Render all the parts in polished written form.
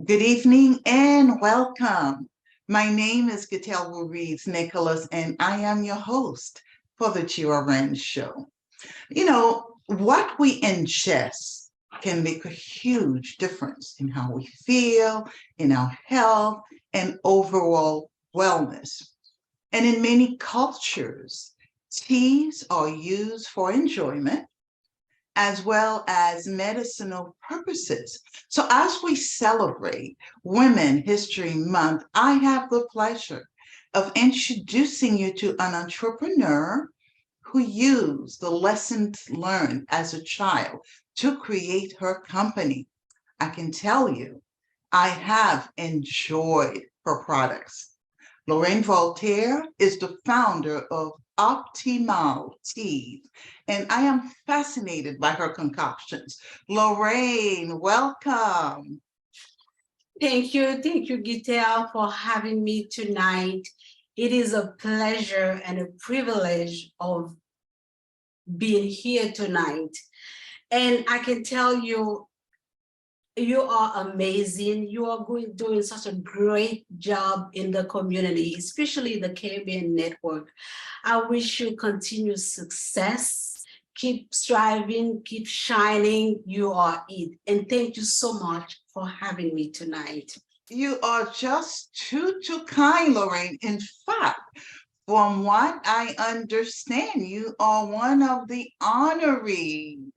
Good evening and welcome. My name is Gatel Reeves Nicholas, and I am your host for the Lorraine Show. What we ingest can make a huge difference in how we feel, in our health, and overall wellness. And in many cultures, teas are used for enjoyment as well as medicinal purposes. So, as we celebrate Women History Month, I have the pleasure of introducing you to an entrepreneur who used the lessons learned as a child to create her company. I can tell you, I have enjoyed her products. Lorraine Voltaire is the founder of Opteamal teas, and I am fascinated by her concoctions. Lorraine, welcome. Thank you, Gitel, for having me tonight. It is a pleasure and a privilege of being here tonight. And I can tell you, you are amazing. You are doing such a great job in the community, especially the Caribbean Network. I wish you continued success. Keep striving, keep shining. You are it. And thank you so much for having me tonight. You are just too kind, Lorraine. In fact, from what I understand, you are one of the honorees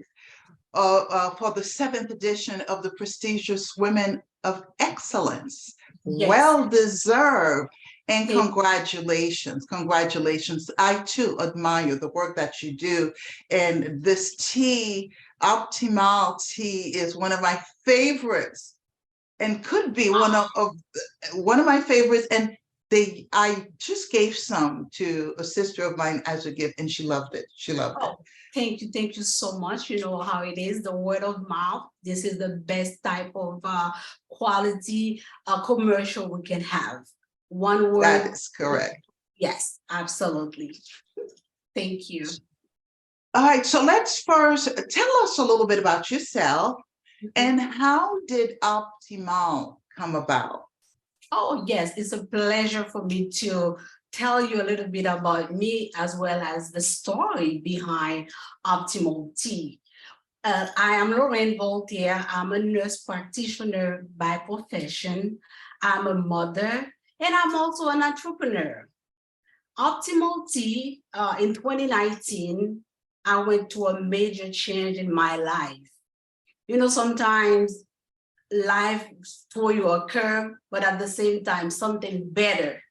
for the 7th edition of the prestigious Women of Excellence. Yes. Well deserved. And congratulations, congratulations. I too admire the work that you do. And this tea, Opteamal tea, is one of my favorites and could be one of my favorites. And I just gave some to a sister of mine as a gift, and she loved it. She loved it. Thank you so much. You know how it is, the word of mouth. This is the best type of quality commercial we can have. One word. That is correct. Yes, absolutely. Thank you. All right, so let's first tell us a little bit about yourself and how did Opteamal come about? Oh, yes, it's a pleasure for me to tell you a little bit about me as well as the story behind Opteamal tea. I am Lorraine Voltaire. I'm a nurse practitioner by profession. I'm a mother, and I'm also an entrepreneur. Opteamal tea, in 2019, I went to a major change in my life. You know, sometimes life throw you a curve, but at the same time, something better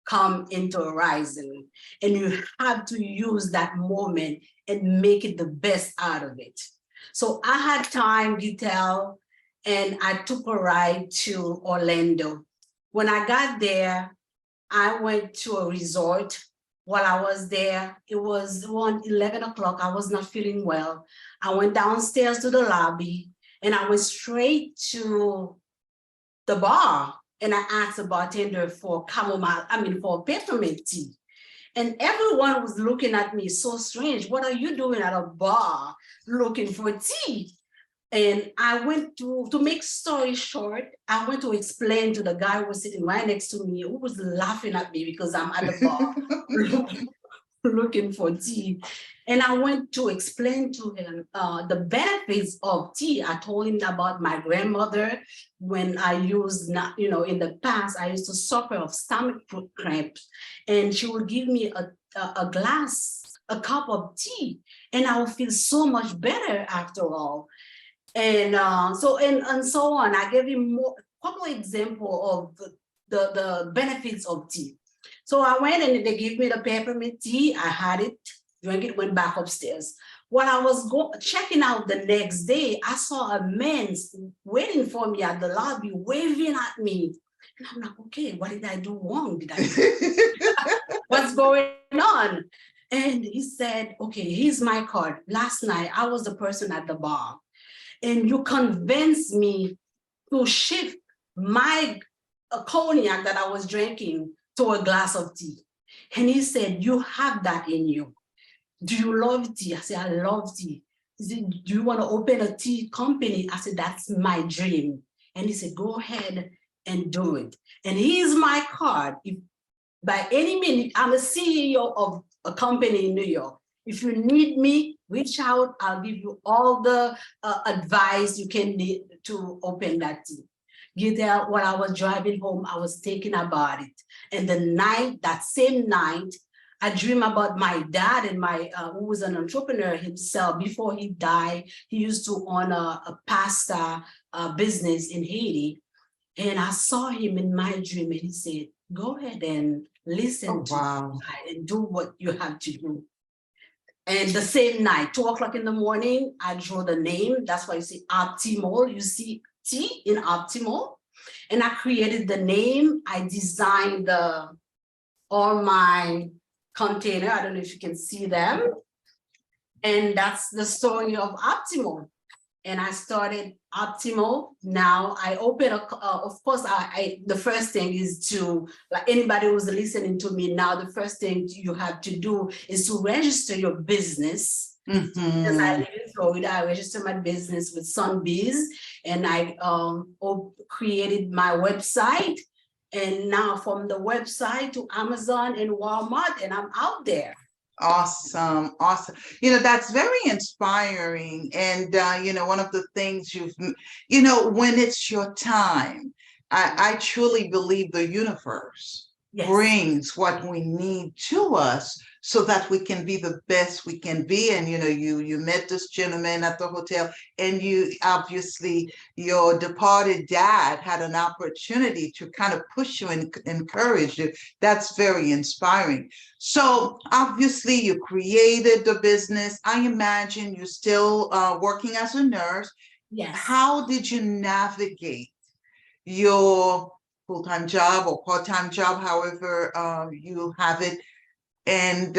come into horizon, and you have to use that moment and make it the best out of it. So I had time, Gitel, and I took a ride to Orlando. When I got there, I went to a resort. While I was there, it was around 11 o'clock. I was not feeling well. I went downstairs to the lobby and I went straight to the bar. And I asked the bartender for for peppermint tea. And everyone was looking at me so strange. What are you doing at a bar looking for tea? And I went to make story short, I went to explain to the guy who was sitting right next to me, who was laughing at me because I'm at the bar looking for tea. And I went to explain to him the benefits of tea. I told him about my grandmother when I used, in the past, I used to suffer of stomach cramps, and she would give me a cup of tea, and I would feel so much better after all. And so on. I gave him a couple of examples of the benefits of tea. So I went and they gave me the peppermint tea. I had it, drank it, went back upstairs. When I was checking out the next day, I saw a man waiting for me at the lobby, waving at me. And I'm like, okay, what did I do wrong? What's going on? And he said, okay, here's my card. Last night, I was the person at the bar, and you convinced me to shift my cognac that I was drinking to a glass of tea. And he said, you have that in you. Do you love tea? I said, I love tea. He said, do you want to open a tea company? I said, that's my dream. And he said, go ahead and do it. And here's my card. If by any minute, I'm a CEO of a company in New York. If you need me, reach out. I'll give you all the advice you can need to open that tea. You there, when I was driving home, I was thinking about it. And that same night, I dream about my dad and who was an entrepreneur himself. Before he died, he used to own a pasta business in Haiti. And I saw him in my dream and he said, go ahead and listen Oh, to wow. and do what you have to do. And the same night, 2:00 in the morning, I draw the name. That's why you see Opteamal. You see T in Opteamal. And I created the name. I designed all my container. I don't know if you can see them. And that's the story of Opteamal. And I started Opteamal. Now I open of course, the first thing is to, like anybody who's listening to me now, the first thing you have to do is to register your business. Because I live in Florida, I registered my business with Sunbees, and I created my website. And now from the website to Amazon and Walmart, and I'm out there. Awesome. That's very inspiring. And, one of the things when it's your time, I truly believe the universe brings what we need to us so that we can be the best we can be. And, you met this gentleman at the hotel, and obviously your departed dad had an opportunity to kind of push you and encourage you. That's very inspiring. So obviously you created the business. I imagine you're still working as a nurse. Yes. How did you navigate your full-time job or part-time job, however you have it, and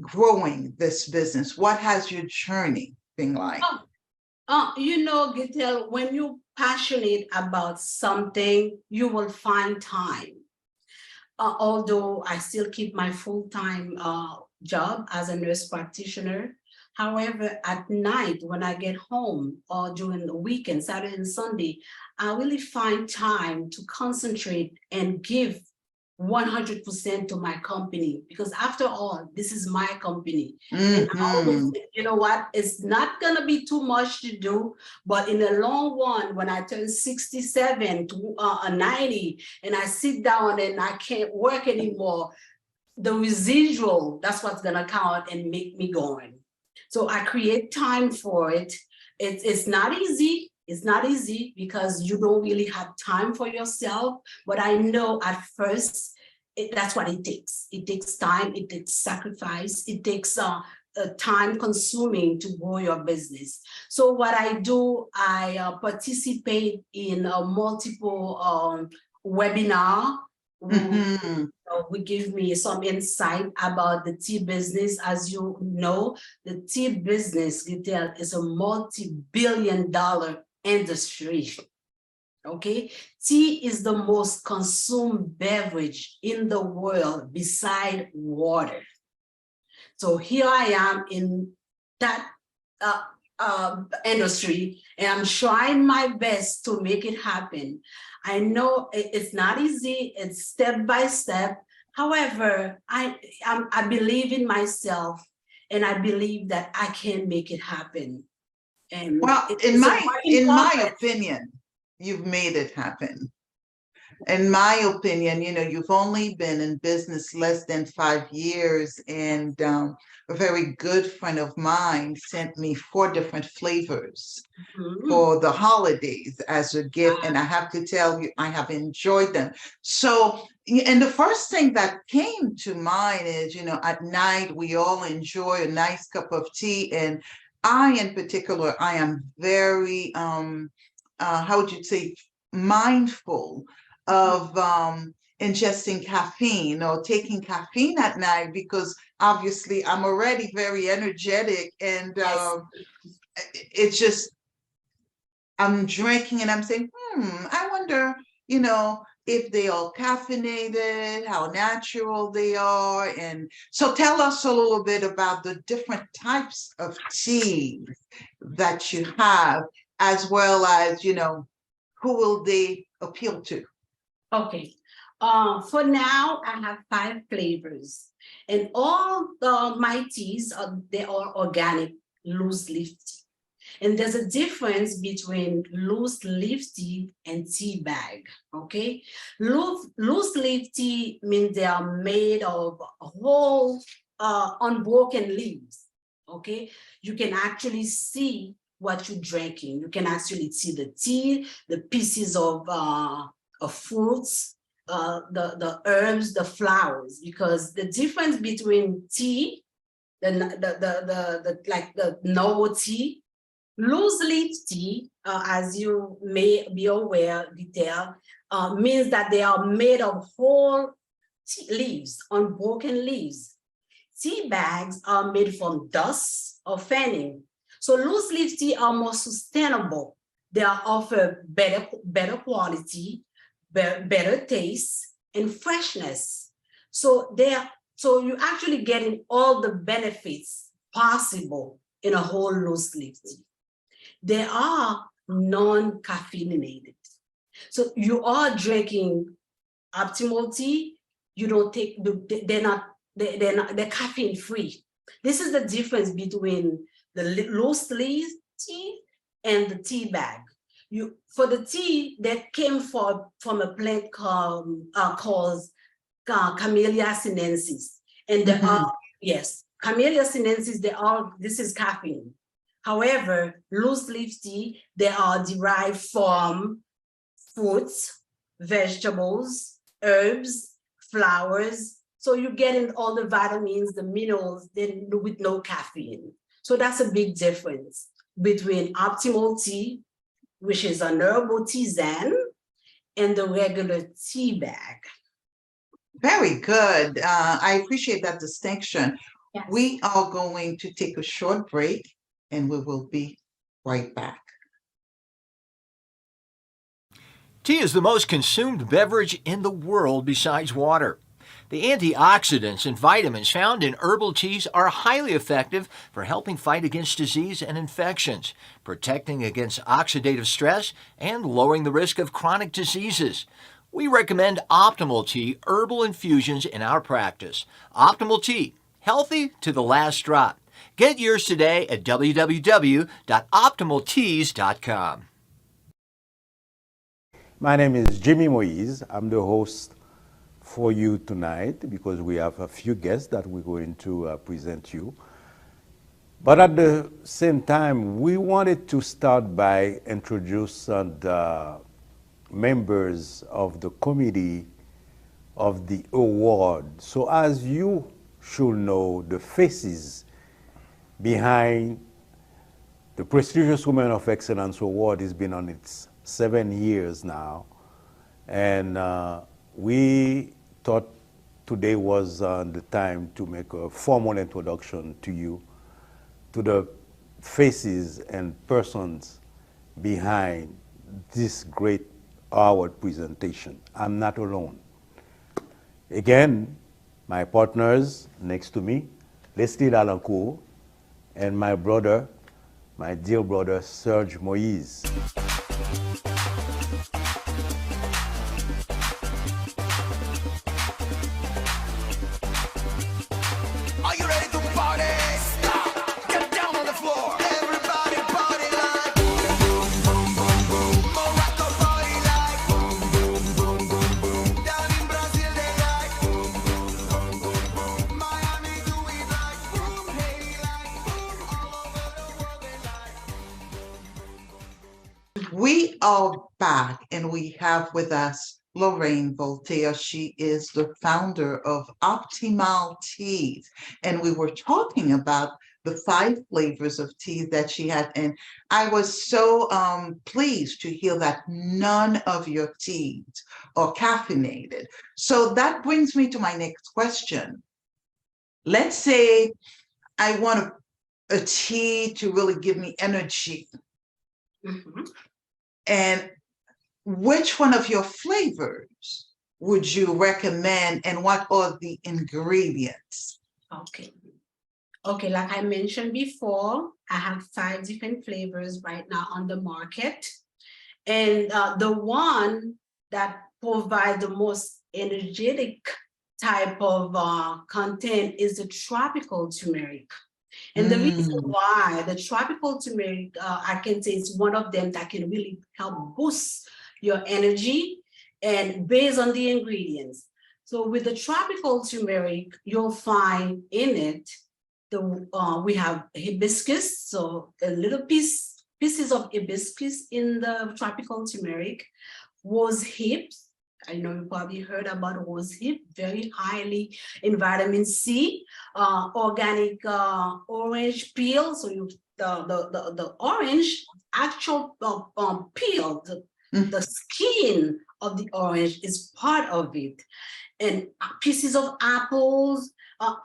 growing this business? What has your journey been like? Gitel, when you're passionate about something, you will find time. Although I still keep my full-time job as a nurse practitioner. However, at night when I get home or during the weekend, Saturday and Sunday, I really find time to concentrate and give 100% to my company, because after all, this is my company. And I always think, you know what, it's not gonna be too much to do, but in the long run, when I turn 67 to 90 and I sit down and I can't work anymore, the residual, that's what's gonna count and make me going. So I create time for it. It's not easy. It's not easy because you don't really have time for yourself. But I know at first, that's what it takes. It takes time, it takes sacrifice, it takes time consuming to grow your business. So what I do, I participate in multiple webinar. Will give me some insight about the tea business. As you know, the tea business, Gitel, is a multi-billion-dollar industry. Okay, tea is the most consumed beverage in the world beside water. So here I am in that industry, and I'm trying my best to make it happen. I know it's not easy, it's step by step. However, I believe in myself, and I believe that I can make it happen. And well, in my opinion, you've made it happen. In my opinion, you've only been in business less than 5 years, and a very good friend of mine sent me 4 different flavors for the holidays as a gift. And I have to tell you, I have enjoyed them. So, and the first thing that came to mind is, at night, we all enjoy a nice cup of tea. And I, in particular, I am very, how would you say, mindful of ingesting caffeine or taking caffeine at night, because obviously I'm already very energetic, and it's just, I'm drinking and I'm saying, I wonder, if they are caffeinated, how natural they are. And so tell us a little bit about the different types of tea that you have, as well as, who will they appeal to? Okay. For now, I have 5 flavors, and all my teas they are organic, loose leaf tea. And there's a difference between loose leaf tea and tea bag. Okay, loose leaf tea means they are made of whole, unbroken leaves. Okay, you can actually see what you're drinking. You can actually see the tea, the pieces of fruits, the herbs, the flowers, because the difference between tea, the like the normal tea, loose leaf tea, as you may be aware, detail, means that they are made of whole leaves, unbroken leaves. Tea bags are made from dust or fanning. So loose leaf tea are more sustainable. They offer better quality, better taste, and freshness. So you're actually getting all the benefits possible in a whole loose leaf tea. They are non-caffeinated. So you are drinking Opteamal tea, you don't take, they're caffeine free. This is the difference between the loose leaf tea and the tea bag. For the tea that came from a plant called Camellia sinensis. And there are, yes, Camellia sinensis, this is caffeine. However, loose leaf tea, they are derived from fruits, vegetables, herbs, flowers. So you're getting all the vitamins, the minerals, then with no caffeine. So that's a big difference between Opteamal tea, which is an herbal tisane, and the regular tea bag. Very good. I appreciate that distinction. Yes. We are going to take a short break and we will be right back. Tea is the most consumed beverage in the world besides water. The antioxidants and vitamins found in herbal teas are highly effective for helping fight against disease and infections, protecting against oxidative stress, and lowering the risk of chronic diseases. We recommend Opteamal tea herbal infusions in our practice. Opteamal tea, healthy to the last drop. Get yours today at www.opteamalteas.com. My name is Jimmy Moise. I'm the host for you tonight because we have a few guests that we're going to present you. But at the same time, we wanted to start by introducing the members of the committee of the award. So as you should know, the faces behind the prestigious Women of Excellence Award has been on its 7 years now. And we thought today was the time to make a formal introduction to you, to the faces and persons behind this great award presentation. I'm not alone. Again, my partners next to me, Leslie Lalancourt, and my brother, my dear brother, Serge Moise. We are back and we have with us Lorraine Voltaire. She is the founder of Opteamal Teas. And we were talking about the 5 flavors of tea that she had. And I was so pleased to hear that none of your teas are caffeinated. So that brings me to my next question. Let's say I want a tea to really give me energy. Mm-hmm. And which one of your flavors would you recommend and what are the ingredients? Okay. Okay, like I mentioned before, I have 5 different flavors right now on the market. And the one that provide the most energetic type of content is the tropical turmeric. And the reason why the tropical turmeric, I can say it's one of them that can really help boost your energy and based on the ingredients. So with the tropical turmeric, you'll find in it, we have hibiscus, so a little pieces of hibiscus in the tropical turmeric, rose hips. I know you probably heard about rose hip, very highly in vitamin C, organic orange peel. So the orange actual peel, the skin of the orange is part of it, and pieces of apples,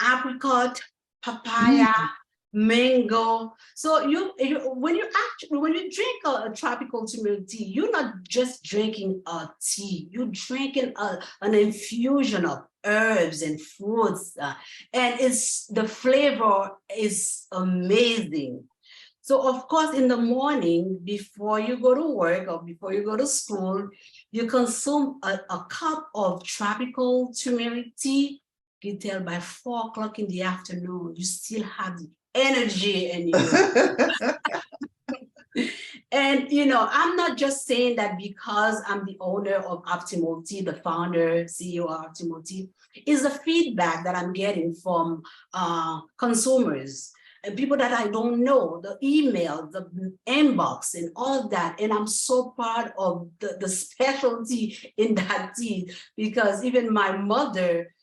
apricot, papaya, mango. So when you drink a tropical turmeric tea, you're not just drinking a tea, you're drinking an infusion of herbs and fruits, and the flavor is amazing. So of course, in the morning, before you go to work or before you go to school, you consume a cup of tropical turmeric tea. You tell by 4 o'clock in the afternoon, you still have the energy in you. And I'm not just saying that because I'm the owner of Opteamal Tea, the founder, CEO of Opteamal Tea, is the feedback that I'm getting from consumers and people that I don't know, the email, the inbox, and all that. And I'm so proud of the specialty in that tea, because even my mother,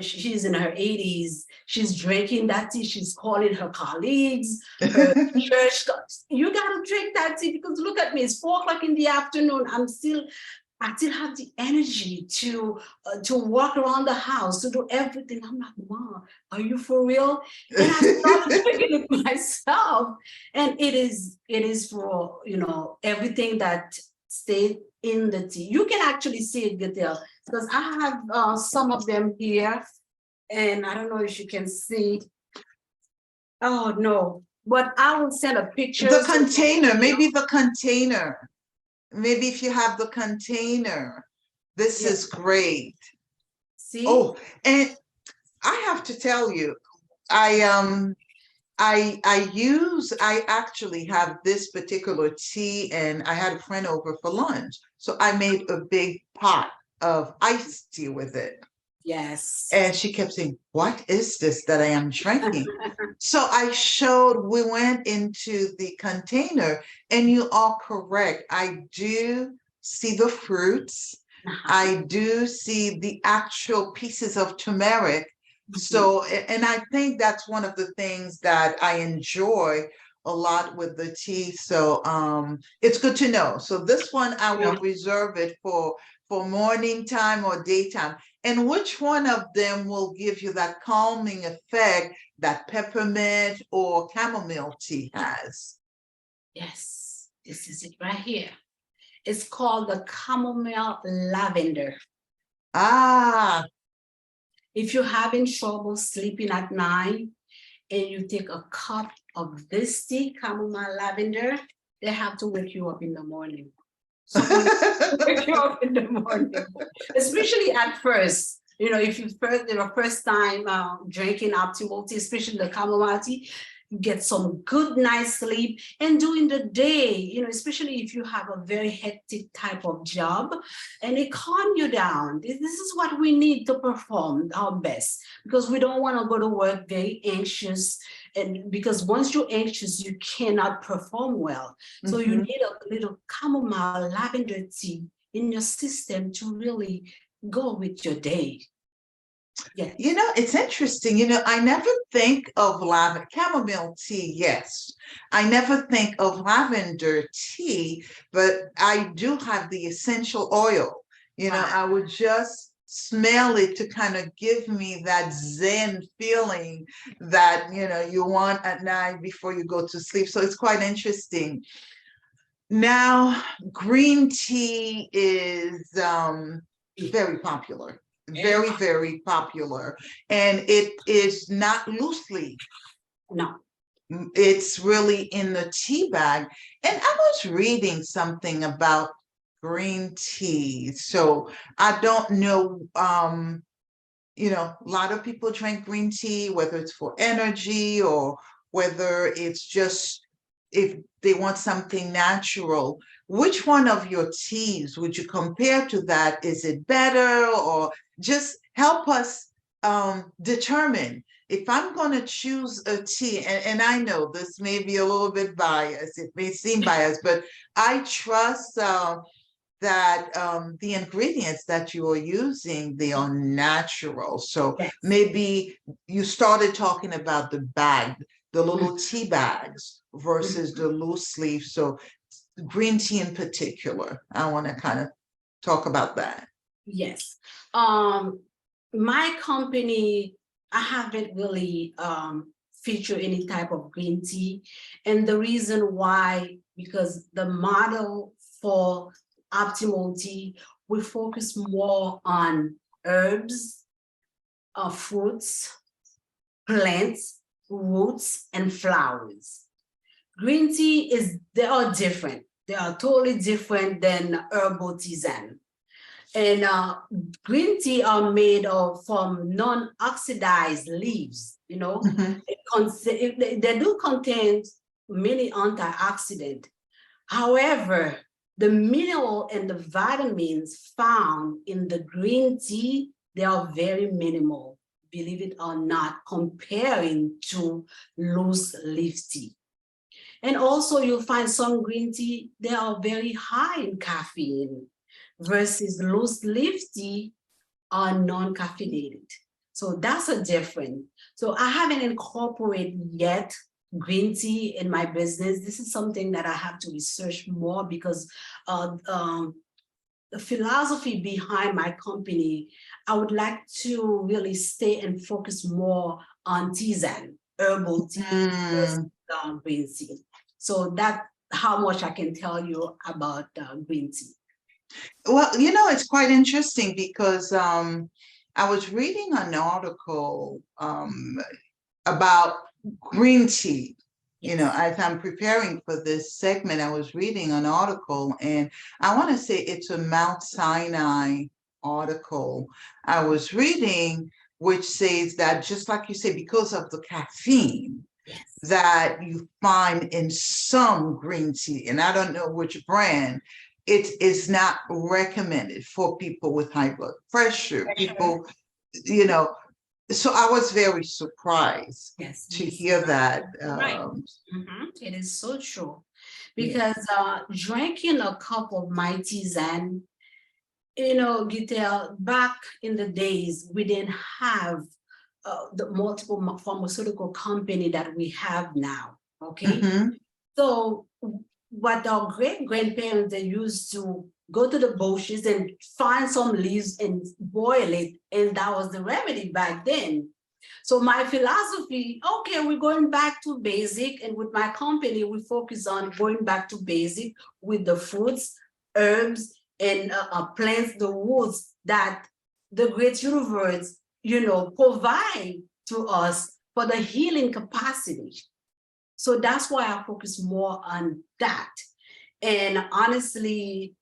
she's in her 80s, she's drinking that tea, she's calling her colleagues, her church. You gotta drink that tea, because look at me, it's 4 o'clock in the afternoon, I still have the energy to walk around the house, to do everything. I'm like, Mom, are you for real? And I started drinking it myself. And it is for, everything that stayed in the tea. You can actually see it, Gatil, because I have some of them here. And I don't know if you can see. Oh, no. But I will send a picture. The container, maybe the container. Maybe if you have the container, this is great. See? Oh, and I have to tell you, I actually have this particular tea, and I had a friend over for lunch. So I made a big pot of iced tea with it. Yes. And she kept saying, what is this that I am drinking? So we went into the container, and you are correct. I do see the fruits. I do see the actual pieces of turmeric. So, and I think that's one of the things that I enjoy a lot with the tea. So it's good to know. So this one, I will reserve it for morning time or daytime. And which one of them will give you that calming effect that peppermint or chamomile tea has? Yes, this is it right here. It's called the chamomile lavender. Ah. If you're having trouble sleeping at night and you take a cup of this tea, chamomile lavender, they have to wake you up in the morning. Someone wake you up in the morning, especially at first. If you first time drinking Opteamal tea, especially the chamomile tea, you get some good night's sleep. And during the day, especially if you have a very hectic type of job, and it calm you down. This is what we need to perform our best, because we don't want to go to work very anxious. And because once you're anxious, you cannot perform well. So you need a little chamomile lavender tea in your system to really go with your day. Yeah. It's interesting. I never think of chamomile tea. Yes. I never think of lavender tea, but I do have the essential oil. I would just smell it to kind of give me that zen feeling that, you want at night before you go to sleep. So it's quite interesting. Now, green tea is very popular. Very, very popular. And it is not loose leaf. No. It's really in the tea bag. And I was reading something about green tea. So I don't know, you know, a lot of people drink green tea, whether it's for energy or whether it's just if they want something natural. Which one of your teas would you compare to that? Is it better, or just help us determine if I'm going to choose a tea? And I know this may be a little bit biased, it may seem biased, but I trust that the ingredients that you are using, they are natural. So Yes. maybe you started talking about the bag, the little tea bags versus the loose leaf. So green tea in particular, I want to kind of talk about that. Yes. My company, I haven't really featured any type of green tea. And the reason why, because the model for Opteamal tea, we focus more on herbs, fruits, plants, roots, and flowers. Green tea they are different. They are totally different than herbal tisane. And green tea are made from non-oxidized leaves, you know. Mhm. They do contain many antioxidants. However, the mineral and the vitamins found in the green tea, they are very minimal, believe it or not, comparing to loose leaf tea. And also you'll find some green tea, they are very high in caffeine versus loose leaf tea are non-caffeinated. So that's a difference. So I haven't incorporated yet green tea in my business. This is something that I have to research more because the philosophy behind my company, I would like to really stay and focus more on tisane, herbal tea, versus green tea. So that's how much I can tell you about green tea. Well, you know, it's quite interesting because I was reading an article about green tea. You know, as I'm preparing for this segment, I was reading an article, and I want to say it's a Mount Sinai article I was reading, which says that just like you say, because of the caffeine that you find in some green tea, and I don't know which brand, it is not recommended for people with high blood pressure, people, you know. So I was very surprised to hear that. Right. It is so true. Because drinking a cup of my tisane, you know, Gitel, back in the days, we didn't have the multiple pharmaceutical company that we have now, okay? So what our great-grandparents, they used to go to the bushes and find some leaves and boil it, and that was the remedy back then. So my philosophy, okay, we're going back to basic, and with my company, we focus on going back to basic with the fruits, herbs, and plants, the woods that the great universe, you know, provide to us for the healing capacity. So that's why I focus more on that. And honestly,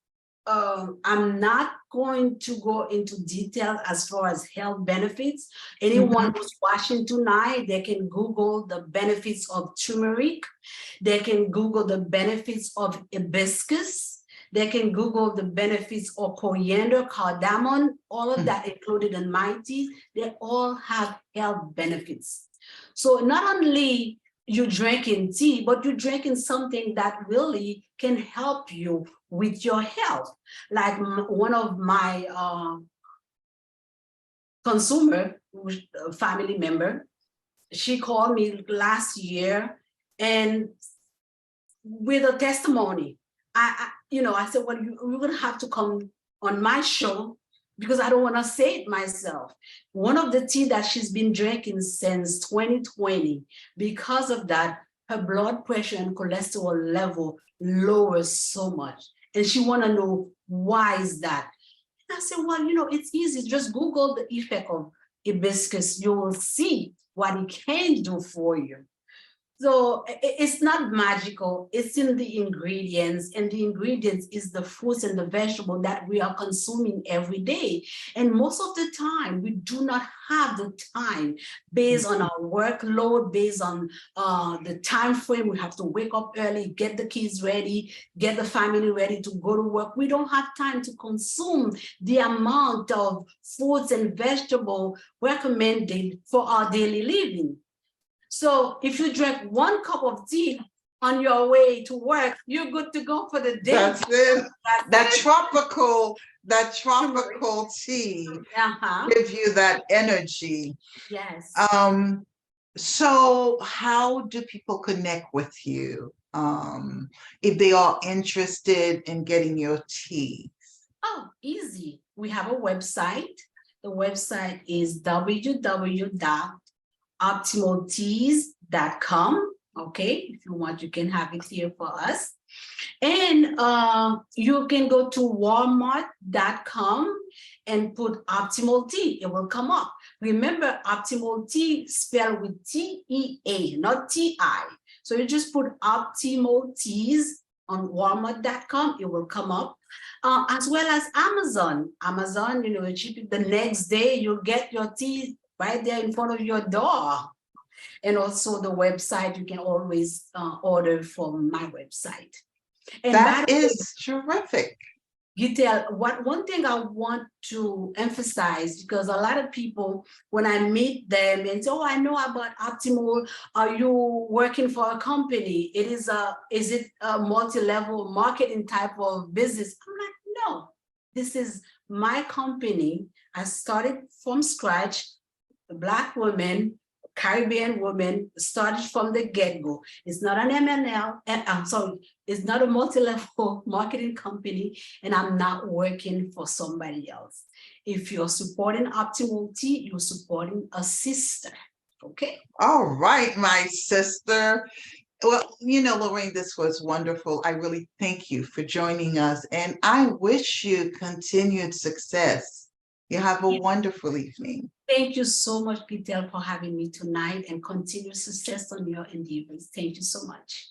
I'm not going to go into detail as far as health benefits. Anyone who's watching tonight, they can Google the benefits of turmeric. They can Google the benefits of hibiscus. They can Google the benefits of coriander, cardamom, all of that included in my tea. They all have health benefits. So not only you're drinking tea, but you're drinking something that really can help you with your health. Like one of my consumer, family member, she called me last year and with a testimony. I said, well, you're gonna have to come on my show because I don't want to say it myself. One of the tea that she's been drinking since 2020, because of that, her blood pressure and cholesterol level lowers so much. And she want to know why is that? And I said, well, it's easy. Just Google the effect of hibiscus. You will see what it can do for you. So it's not magical, it's in the ingredients, and the ingredients is the fruits and the vegetable that we are consuming every day. And most of the time, we do not have the time based on our workload, based on the time frame. We have to wake up early, get the kids ready, get the family ready to go to work. We don't have time to consume the amount of fruits and vegetable recommended for our daily living. So if you drink 1 cup of tea on your way to work, you're good to go for the day. That's it. That it. tropical tea gives you that energy. Yes. So how do people connect with you if they are interested in getting your tea? Oh, easy. We have a website. The website is www.opteamalteas.com. Okay, if you want, you can have it here for us. And you can go to walmart.com and put Opteamal Tea. It will come up. Remember, Opteamal Tea spelled with T-E-A, not T-I. So you just put Opteamal Teas on walmart.com. It will come up. As well as Amazon. Amazon, you know, the next day you'll get your tea right there in front of your door. And also the website, you can always order from my website. And that is terrific. Gitel, one thing I want to emphasize, because a lot of people, when I meet them and say, oh, I know about Opteamal, are you working for a company? Is it a multi-level marketing type of business? I'm like, no, this is my company. I started from scratch, a Black woman, Caribbean woman, started from the get-go. It's not an MNL, I'm sorry, it's not a multi-level marketing company, and I'm not working for somebody else. If you're supporting Opteamal Tea, you're supporting a sister, okay? All right, my sister. Well, you know, Lorraine, this was wonderful. I really thank you for joining us, and I wish you continued success. You have a wonderful evening. Thank you so much, Gitel, for having me tonight, and continued success on your endeavors. Thank you so much.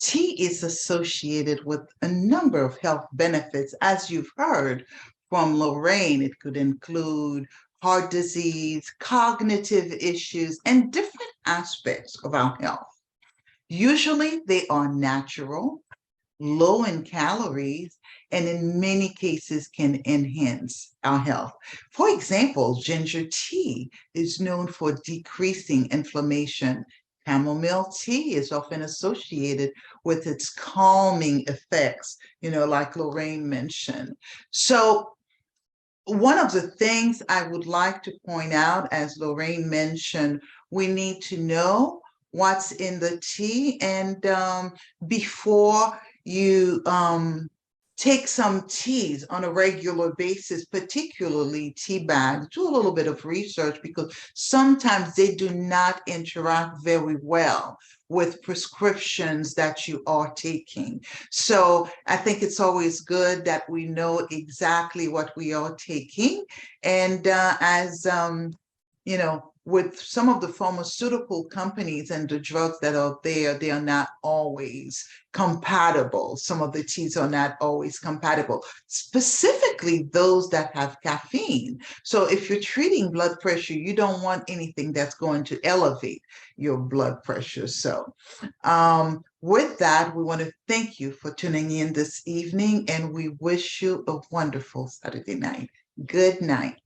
Tea is associated with a number of health benefits. As you've heard from Lorraine, it could include heart disease, cognitive issues, and different aspects of our health. Usually they are natural, low in calories, and in many cases can enhance our health. For example, ginger tea is known for decreasing inflammation Chamomile tea is often associated with its calming effects, like Lorraine mentioned. So one of the things I would like to point out, as Lorraine mentioned, we need to know what's in the tea, and before you take some teas on a regular basis, particularly tea bags, do a little bit of research, because sometimes they do not interact very well with prescriptions that you are taking. So I think it's always good that we know exactly what we are taking. And as with some of the pharmaceutical companies and the drugs that are there, they are not always compatible. Some of the teas are not always compatible, specifically those that have caffeine. So if you're treating blood pressure, you don't want anything that's going to elevate your blood pressure. So with that, we want to thank you for tuning in this evening, and we wish you a wonderful Saturday night. Good night.